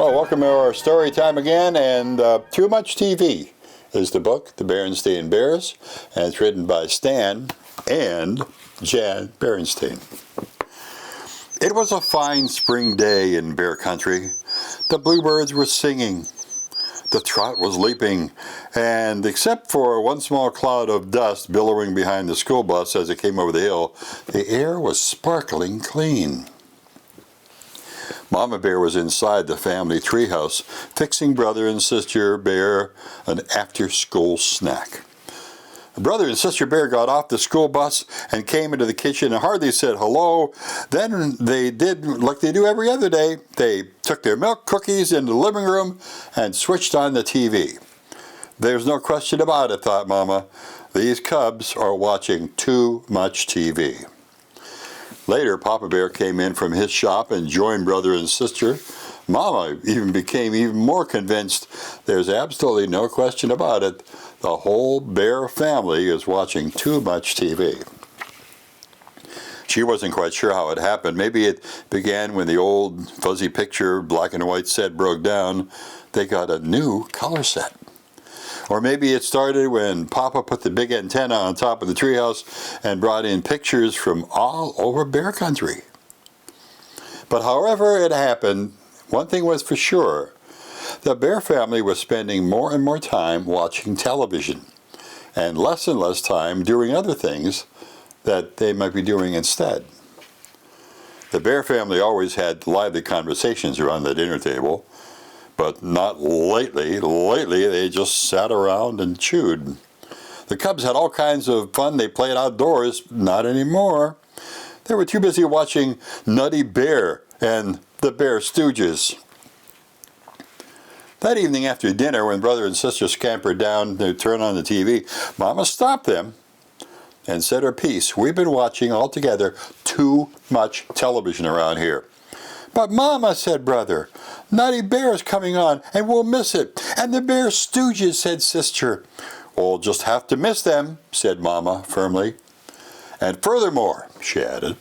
Well, welcome to our story time again, and Too Much TV is the book, The Berenstain Bears, and it's written by Stan and Jan Berenstain. It was a fine spring day in bear country. The bluebirds were singing. The trout was leaping, and except for one small cloud of dust billowing behind the school bus as it came over the hill, the air was sparkling clean. Mama Bear was inside the family treehouse, fixing Brother and Sister Bear an after-school snack. Brother and Sister Bear got off the school bus and came into the kitchen and hardly said hello. Then they did like they do every other day. They took their milk cookies into the living room and switched on the TV. There's no question about it, thought Mama. These cubs are watching too much TV. Later, Papa Bear came in from his shop and joined Brother and Sister. Mama even became even more convinced. There's absolutely no question about it. The whole bear family is watching too much TV. She wasn't quite sure how it happened. Maybe it began when the old fuzzy picture black and white set broke down. They got a new color set. Or maybe it started when Papa put the big antenna on top of the treehouse and brought in pictures from all over bear country. But however it happened, one thing was for sure. The bear family was spending more and more time watching television and less time doing other things that they might be doing instead. The bear family always had lively conversations around the dinner table, but not lately. Lately, they just sat around and chewed. The cubs had all kinds of fun. They played outdoors. Not anymore. They were too busy watching Nutty Bear and the Bear Stooges. That evening after dinner, when Brother and Sister scampered down to turn on the TV, Mama stopped them and said her piece. We've been watching all together too much television around here. But Mama, said Brother, Nutty Bear is coming on and we'll miss it. And the Bear Stooges, said Sister. We'll just have to miss them, said Mama firmly. And furthermore, she added,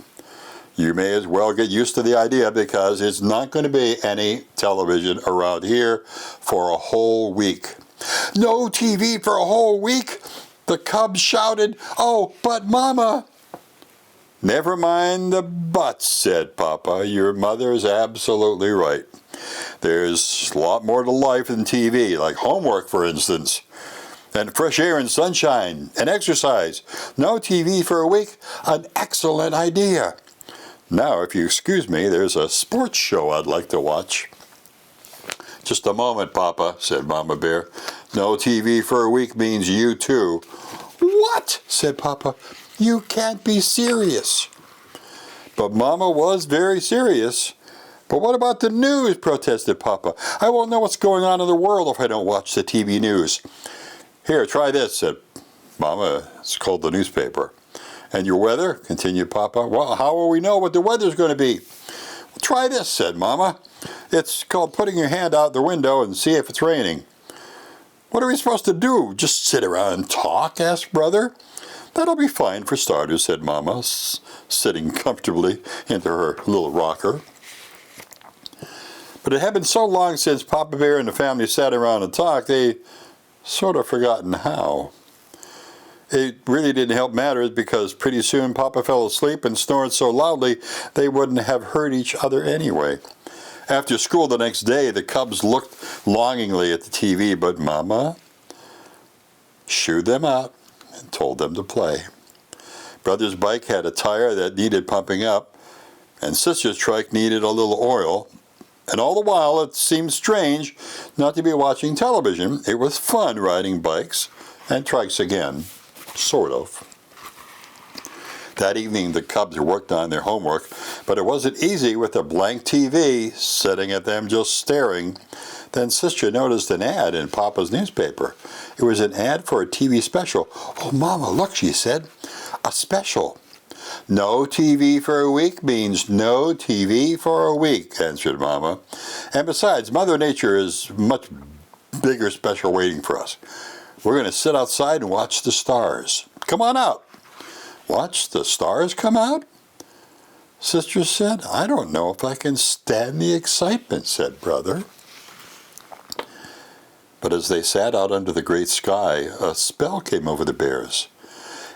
you may as well get used to the idea because it's not going to be any television around here for a whole week. No TV for a whole week? The cubs shouted. Oh, but Mama. Never mind the buts, said Papa. Your mother is absolutely right. There's a lot more to life than TV, like homework, for instance, and fresh air and sunshine and exercise. No TV for a week? An excellent idea. Now, if you excuse me, there's a sports show I'd like to watch. Just a moment, Papa, said Mama Bear. No TV for a week means you too. What? Said Papa. You can't be serious. But Mama was very serious. But what about the news? Protested Papa. I won't know what's going on in the world if I don't watch the TV news. Here, try this, said Mama. It's called the newspaper. And your weather? Continued Papa. Well, how will we know what the weather's going to be? Well, try this, said Mama. It's called putting your hand out the window and see if it's raining. What are we supposed to do? Just sit around and talk? Asked Brother. That'll be fine for starters, said Mama, sitting comfortably into her little rocker. But it had been so long since Papa Bear and the family sat around and talked, they sort of forgotten how. It really didn't help matters because pretty soon Papa fell asleep and snored so loudly they wouldn't have heard each other anyway. After school the next day, the cubs looked longingly at the TV, but Mama shooed them out and told them to play. Brother's bike had a tire that needed pumping up, and Sister's trike needed a little oil. And all the while, it seemed strange not to be watching television. It was fun riding bikes and trikes again. Sort of. That evening, the cubs worked on their homework, but it wasn't easy with a blank TV sitting at them just staring. Then Sister noticed an ad in Papa's newspaper. It was an ad for a TV special. Oh, Mama, look, she said. A special. No TV for a week means no TV for a week, answered Mama. And besides, Mother Nature is much bigger special waiting for us. We're going to sit outside and watch the stars. Come on out. Watch the stars come out? Sister said. I don't know if I can stand the excitement, said Brother. But as they sat out under the great sky, a spell came over the bears.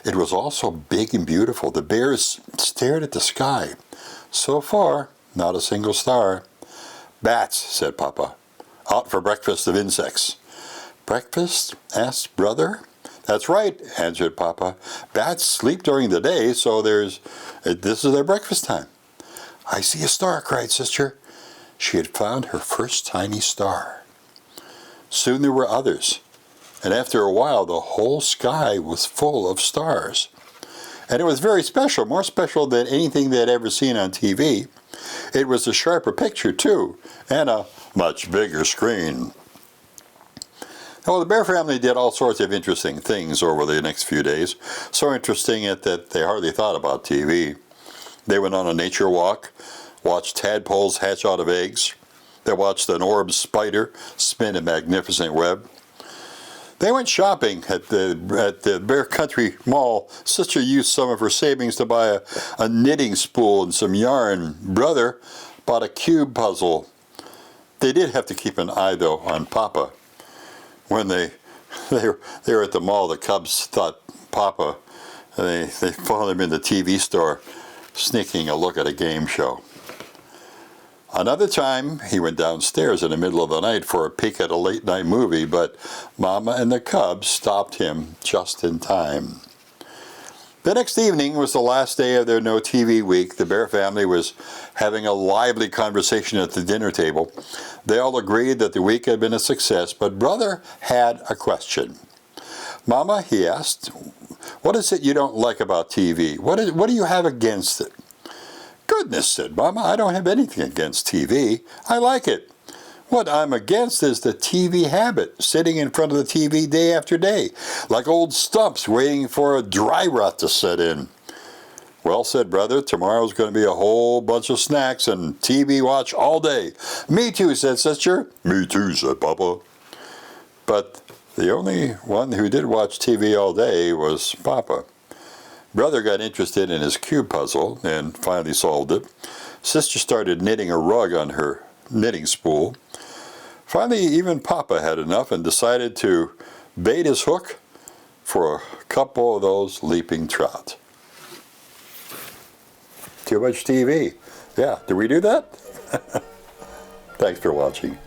It was all so big and beautiful. The bears stared at the sky. So far, not a single star. "Bats," said Papa. "Out for breakfast of insects." "Breakfast?" asked Brother. "That's right," answered Papa. "Bats sleep during the day, so this is their breakfast time." "I see a star," cried Sister. She had found her first tiny star. Soon there were others, and after a while the whole sky was full of stars. And it was very special, more special than anything they had ever seen on TV. It was a sharper picture, too, and a much bigger screen. Well, the Bear family did all sorts of interesting things over the next few days, so interesting that they hardly thought about TV. They went on a nature walk, watched tadpoles hatch out of eggs. They watched an orb spider spin a magnificent web. They went shopping at the Bear Country Mall. Sister used some of her savings to buy a knitting spool and some yarn. Brother bought a cube puzzle. They did have to keep an eye, though, on Papa. When they were at the mall, the cubs thought Papa, they found him in the TV store sneaking a look at a game show. Another time, he went downstairs in the middle of the night for a peek at a late-night movie, but Mama and the cubs stopped him just in time. The next evening was the last day of their no TV week. The Bear family was having a lively conversation at the dinner table. They all agreed that the week had been a success, but Brother had a question. "Mama," he asked, "what is it you don't like about TV? What do you have against it?" "Goodness," said Mama, "I don't have anything against TV. I like it. What I'm against is the TV habit, sitting in front of the TV day after day, like old stumps waiting for a dry rot to set in." "Well," said Brother, "tomorrow's going to be a whole bunch of snacks and TV watch all day." "Me too," said Sister. "Me too," said Papa. But the only one who did watch TV all day was Papa. Brother got interested in his cube puzzle and finally solved it. Sister started knitting a rug on her knitting spool. Finally, even Papa had enough and decided to bait his hook for a couple of those leaping trout. Too much TV. Yeah, did we do that? Thanks for watching.